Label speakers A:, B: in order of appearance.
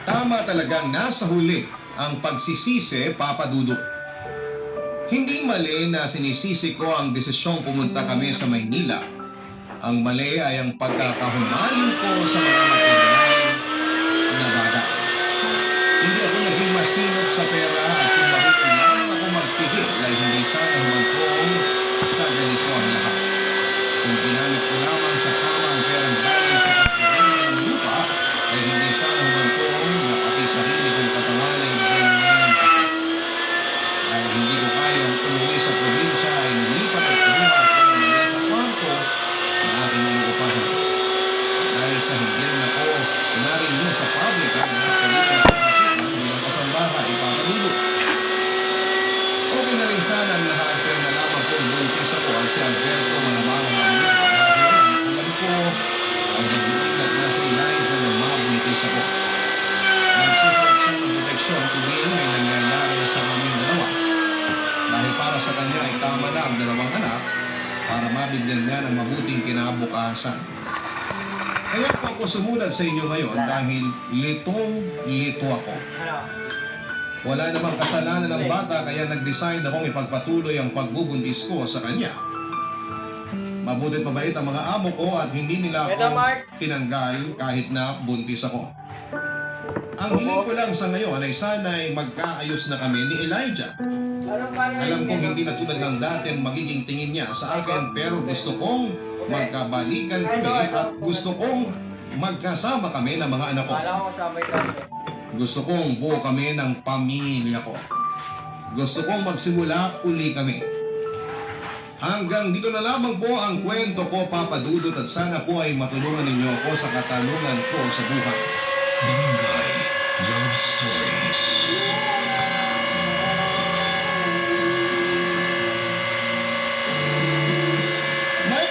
A: Tama talagang nasa huli ang pagsisisi, Papa Dudut. Hindi mali na sinisisi ko ang desisyong pumunta kami sa Maynila. Ang mali ay ang pagkakahumaling ko sa mga material na bagay. Hindi ako naging masinop sa pera at kung marunong lang ako magpigil ay hindi sana humantong sa ganito ang lahat. Kung ginamit ko lamang sa tama ang perang galing sa pagpigil ng lupa, ay hindi sana humantong na pati sarili kong katawan ay ganyan. Dahil hindi ko kayang umuwi sa probinsya ay nilipat at kumuha ako ng maliit na kwarto na aking inuupahan. Dahil sa hindi rin ako narinyo sa pabrika na pwede ko nakakasukan bilang kasambaha ipapalulot. Okay na rin sana ang lahat pero nalaman ko yung buntis ako at si Alberto manamahang namin dahil alam ko ay nag-iingat na si Eliza na mabuntis ako. Nagsusuot siya ng proteksyon tuwing may nangyayari sa aming dalawa. Dahil para sa kanya ay tama na ang dalawang anak para mabigyan niya ng mabuting kinabukasan. Kaya po ako sumulat sa inyo ngayon dahil litong-lito ako. Wala namang kasalanan ng bata kaya nag-decide akong ipagpatuloy ang pagbubuntis ko sa kanya. Mabutit mabait ang mga amo ko at hindi nila ako tinanggal kahit na buntis ako. Ang hiling ko lang sa ngayon ay sana'y magkaayos na kami ni Elijah. Alam kong hindi na tulad ng dati ang magiging tingin niya sa akin pero gusto kong magkabalikan kami at gusto kong magkasama kami ng mga anak ko. Gusto kong buo kami ng pamilya ko. Gusto kong magsimula uli kami. Hanggang dito na lamang po ang kwento ko, Papa Dudut, at sana po ay matulungan ninyo ako sa katanungan ko sa buhay.
B: Barangay Love Stories.
C: Mike.